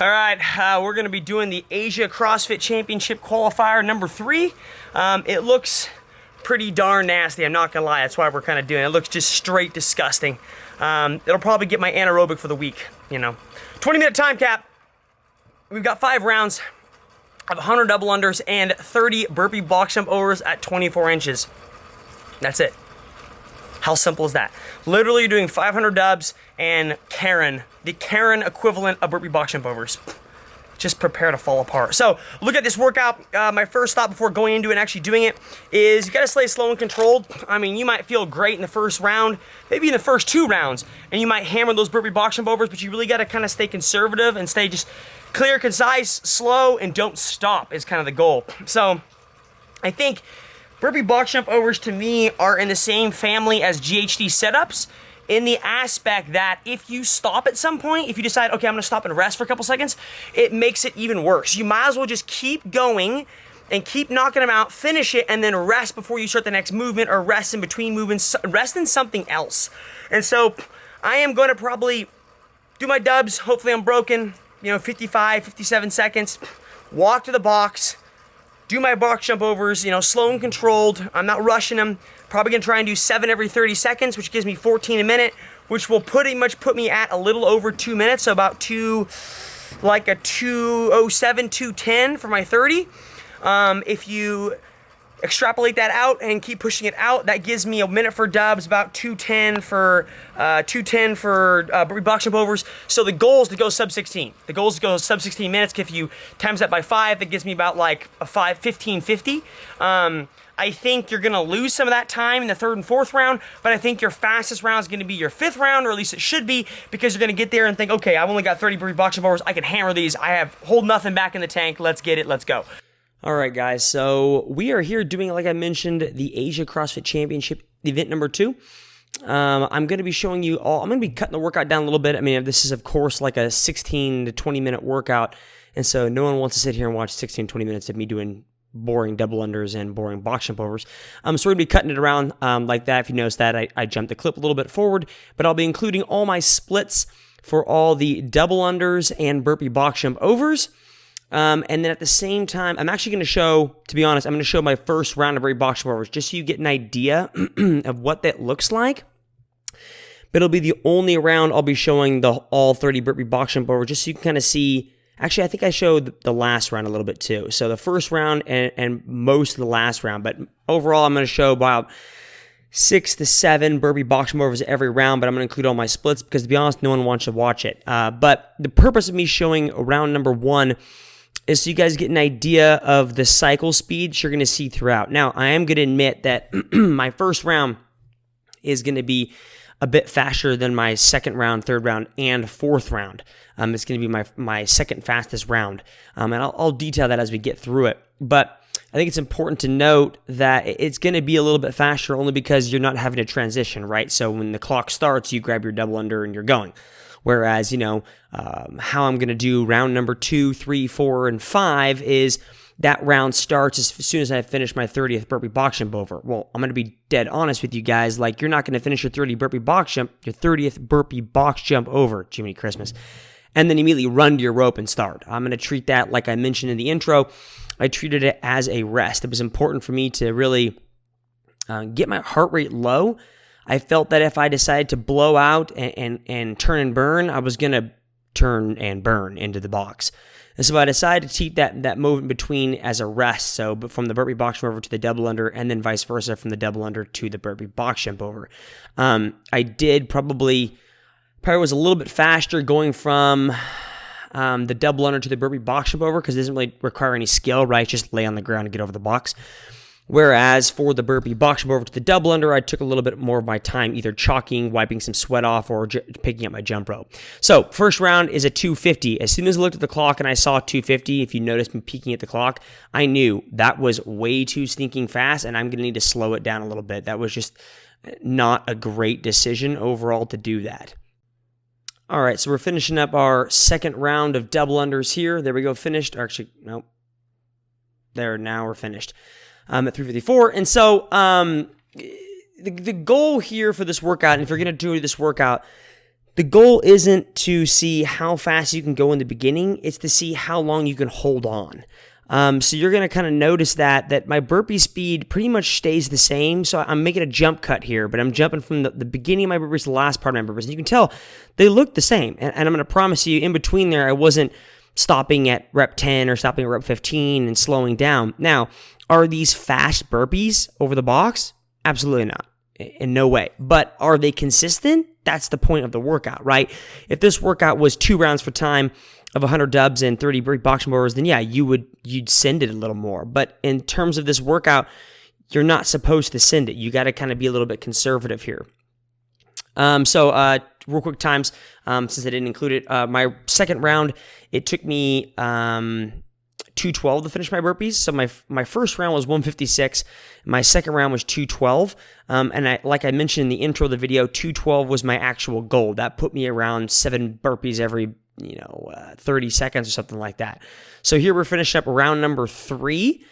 All right, we're going to be doing the Asia CrossFit Championship Qualifier number 3. It looks pretty darn nasty, I'm not going to lie. That's why we're kind of doing it. It looks just straight disgusting. It'll probably get my anaerobic for the week, 20-minute time cap. We've got 5 rounds of 100 double unders and 30 burpee box jump overs at 24 inches. That's it. How simple is that? Literally doing 500 dubs and the Karen equivalent of burpee box jump overs. Just prepare to fall apart. So look at this workout. My first thought before going into it and actually doing it is you gotta stay slow and controlled. I mean, you might feel great in the first round, maybe in the first 2 rounds, and you might hammer those burpee box jump overs, but you really gotta kind of stay conservative and stay just clear, concise, slow, and don't stop is kind of the goal. So I think burpee box jump overs to me are in the same family as GHD setups in the aspect that if you stop at some point, if you decide, okay, I'm gonna stop and rest for a couple seconds, it makes it even worse. You might as well just keep going and keep knocking them out, finish it, and then rest before you start the next movement, or rest in between movements, rest in something else. And so I am gonna probably do my dubs, hopefully I'm broken, 55, 57 seconds, walk to the box, do my box jump overs, slow and controlled. I'm not rushing them. Probably gonna try and do 7 every 30 seconds, which gives me 14 a minute, which will pretty much put me at a little over 2 minutes, so about 2:07, 2:10 for my 30. If you extrapolate that out and keep pushing it out, that gives me a minute for dubs, about 2:10 for burpee box jump overs. So the goal is to go sub 16. The goal is to go sub 16 minutes. If you times that by 5, that gives me about like a 15:50. I think you're gonna lose some of that time in the 3rd and 4th round, but I think your fastest round is gonna be your 5th round, or at least it should be, because you're gonna get there and think, okay, I've only got 30 burpee box jump overs. I can hammer these. Hold nothing back in the tank. Let's get it. Let's go. All right, guys, so we are here doing, like I mentioned, the Asia CrossFit Championship event number 2. I'm going to be showing you all, I'm going to be cutting the workout down a little bit. I mean, this is, of course, like a 16 to 20-minute workout, and so no one wants to sit here and watch 16, 20 minutes of me doing boring double unders and boring box jump overs. So we're going to be cutting it around like that. If you notice that, I jumped the clip a little bit forward, but I'll be including all my splits for all the double unders and burpee box jump overs. And then at the same time, I'm actually going to show, to be honest, I'm going to show my first round of burpee box jump overs, just so you get an idea of what that looks like. But it'll be the only round I'll be showing all 30 burpee box jump overs, just so you can kind of see. Actually, I think I showed the last round a little bit too. So the first round and most of the last round, but overall I'm going to show about 6 to 7 burpee box jump overs every round, but I'm going to include all my splits because, to be honest, no one wants to watch it. But the purpose of me showing round number 1 is so you guys get an idea of the cycle speeds you're going to see throughout. Now, I am going to admit that my first round is going to be a bit faster than my 2nd round, 3rd round, and 4th round. It's going to be my second fastest round, and I'll detail that as we get through it. But I think it's important to note that it's going to be a little bit faster only because you're not having to transition, right? So when the clock starts, you grab your double under and you're going. Whereas, how I'm going to do round number 2, 3, 4, and 5 is that round starts as soon as I finish my 30th burpee box jump over. Well, I'm going to be dead honest with you guys. Like, you're not going to finish your 30th burpee box jump over, Jiminy Christmas, and then immediately run to your rope and start. I'm going to treat that, like I mentioned in the intro, I treated it as a rest. It was important for me to really get my heart rate low. I felt that if I decided to blow out and turn and burn, I was going to turn and burn into the box. And so I decided to keep that movement between as a rest. So from the burpee box jump over to the double under, and then vice versa from the double under to the burpee box jump over. I did probably was a little bit faster going from the double under to the burpee box jump over because it doesn't really require any skill, right? Just lay on the ground and get over the box. Whereas for the burpee box jump over to the double under, I took a little bit more of my time either chalking, wiping some sweat off, or picking up my jump rope. So first round is a 250. As soon as I looked at the clock and I saw 250, if you noticed me peeking at the clock, I knew that was way too stinking fast and I'm going to need to slow it down a little bit. That was just not a great decision overall to do that. All right, so we're finishing up our 2nd round of double unders here. There we go, finished. Or actually, nope. There, now we're finished. At 354. And so the goal here for this workout, and if you're going to do this workout, the goal isn't to see how fast you can go in the beginning, it's to see how long you can hold on. So you're going to kind of notice that my burpee speed pretty much stays the same. So I'm making a jump cut here, but I'm jumping from the beginning of my burpees to the last part of my burpees. And you can tell they look the same. And I'm going to promise you, in between there, I wasn't stopping at rep 10 or stopping at rep 15 and slowing down. Now, are these fast burpees over the box? Absolutely not. In no way. But are they consistent? That's the point of the workout, right? If this workout was 2 rounds for time of 100 dubs and 30 burpee box jumpers, then yeah, you'd send it a little more. But in terms of this workout, you're not supposed to send it. You got to kind of be a little bit conservative here. Real quick times, since I didn't include it. My second round, it took me 212 to finish my burpees. So my first round was 156. My second round was 212. And like I mentioned in the intro of the video, 212 was my actual goal. That put me around 7 burpees every 30 seconds or something like that. So here we're finishing up round number 3.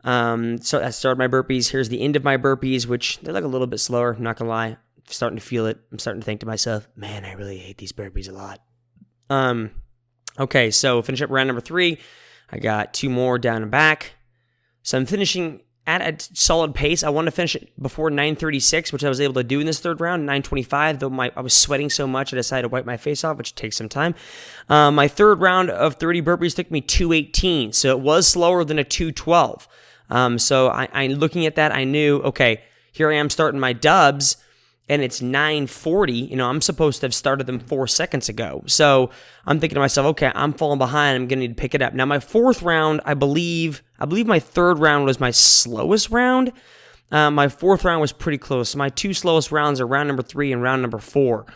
So I started my burpees. Here's the end of my burpees, which they're like a little bit slower. I'm not gonna lie. I'm starting to feel it. I'm starting to think to myself, man, I really hate these burpees a lot. Okay, so finish up round number 3. I got 2 more down and back. So I'm finishing at a solid pace. I wanted to finish it before 9:36, which I was able to do in this third round, 9:25, though I was sweating so much I decided to wipe my face off, which takes some time. My third round of 30 burpees took me 2:18, so it was slower than a 2:12. So I looking at that, I knew, okay, here I am starting my dubs, and it's 9:40. I'm supposed to have started them 4 seconds ago. So I'm thinking to myself, okay, I'm falling behind. I'm going to need to pick it up. Now, my fourth round, I believe my third round was my slowest round. My fourth round was pretty close. So my 2 slowest rounds are round number 3 and round number 4.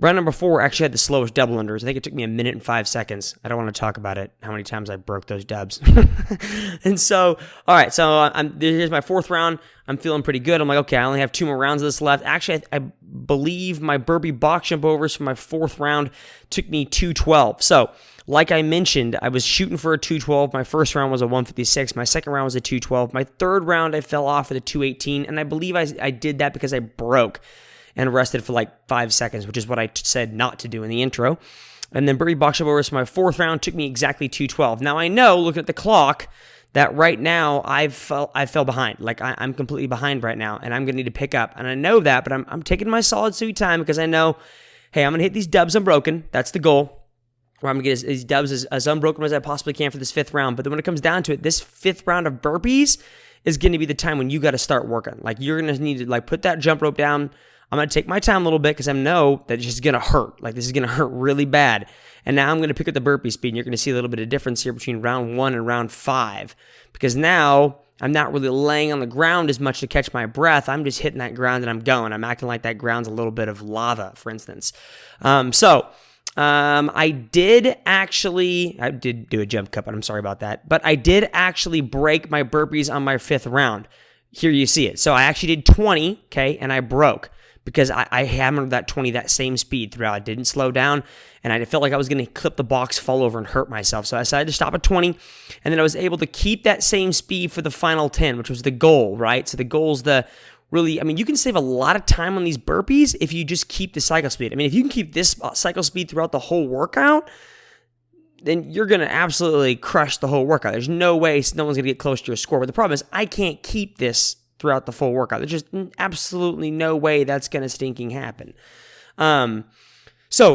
Round number 4 actually had the slowest double unders. I think it took me 1 minute and 5 seconds. I don't want to talk about it, how many times I broke those dubs. And so, all right, so here's my fourth round. I'm feeling pretty good. I'm like, okay, I only have 2 more rounds of this left. Actually, I believe my burpee box jump overs for my fourth round took me 212. So, like I mentioned, I was shooting for a 212. My first round was a 156. My second round was a 212. My third round, I fell off at a 218, and I believe I did that because I broke and rested for like 5 seconds, which is what I said not to do in the intro. And then burpee box jump overs for my fourth round took me exactly 212. Now I know, looking at the clock, that right now I fell behind. Like I'm completely behind right now, and I'm gonna need to pick up. And I know that, but I'm taking my solid sweet time because I know, hey, I'm gonna hit these dubs unbroken. That's the goal. Or I'm gonna get these dubs as unbroken as I possibly can for this 5th round. But then when it comes down to it, this 5th round of burpees is gonna be the time when you got to start working. Like you're gonna need to put that jump rope down. I'm going to take my time a little bit because I know that it's just going to hurt. Like this is going to hurt really bad. And now I'm going to pick up the burpee speed, and you're going to see a little bit of difference here between round 1 and round 5. Because now I'm not really laying on the ground as much to catch my breath. I'm just hitting that ground and I'm going. I'm acting like that ground's a little bit of lava, for instance. I did do a jump cut, but I'm sorry about that. But I did actually break my burpees on my 5th round. Here you see it. So I actually did 20, okay, and I broke. Because I hammered that 20, that same speed throughout. I didn't slow down, and I felt like I was going to clip the box, fall over, and hurt myself. So I decided to stop at 20, and then I was able to keep that same speed for the final 10, which was the goal, right? So the goal's you can save a lot of time on these burpees if you just keep the cycle speed. I mean, if you can keep this cycle speed throughout the whole workout, then you're going to absolutely crush the whole workout. There's no way no one's going to get close to your score. But the problem is I can't keep this throughout the full workout. There's just absolutely no way that's going to stinking happen. So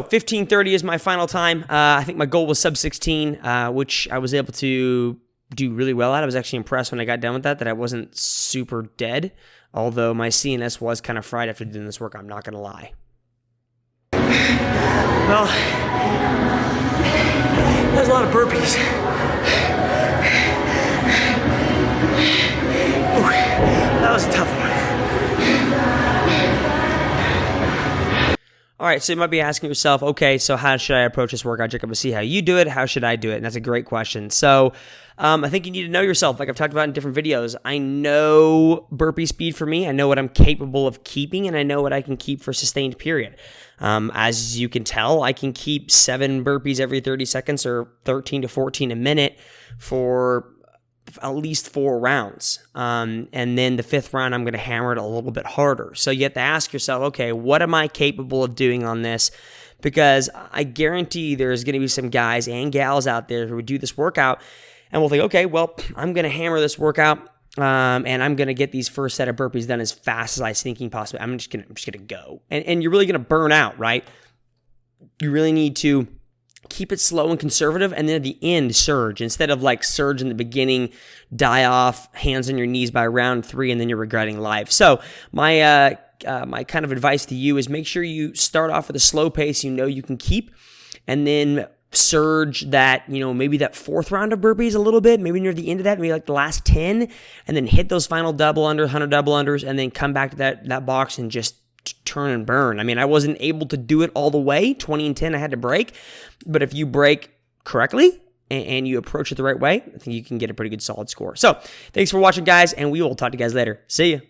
15:30 is my final time. I think my goal was sub 16, which I was able to do really well at. I was actually impressed when I got done with that I wasn't super dead, although my CNS was kind of fried after doing this work, I'm not going to lie. Well, there's a lot of burpees. That was a tough one. All right, so you might be asking yourself, okay, so how should I approach this workout, Jacob? To see how you do it, how should I do it? And that's a great question. So I think you need to know yourself, like I've talked about in different videos. I know burpee speed for me. I know what I'm capable of keeping, and I know what I can keep for a sustained period. As you can tell, I can keep 7 burpees every 30 seconds or 13 to 14 a minute for at least 4 rounds. And then the 5th round, I'm going to hammer it a little bit harder. So you have to ask yourself, okay, what am I capable of doing on this? Because I guarantee there's going to be some guys and gals out there who would do this workout and will think, okay, well, I'm going to hammer this workout and I'm going to get these first set of burpees done as fast as I thinking possibly. I'm just going to go. And you're really going to burn out, right? You really need to keep it slow and conservative, and then at the end, surge. Instead of like surge in the beginning, die off, hands on your knees by round 3, and then you're regretting life. So my kind of advice to you is make sure you start off with a slow pace you know you can keep, and then surge that, maybe that 4th round of burpees a little bit, maybe near the end of that, maybe like the last 10, and then hit those final double under, 100 double unders, and then come back to that box and just turn and burn. I mean, I wasn't able to do it all the way. 20 and 10, I had to break. But if you break correctly and you approach it the right way, I think you can get a pretty good solid score. So thanks for watching, guys, and we will talk to you guys later. See ya.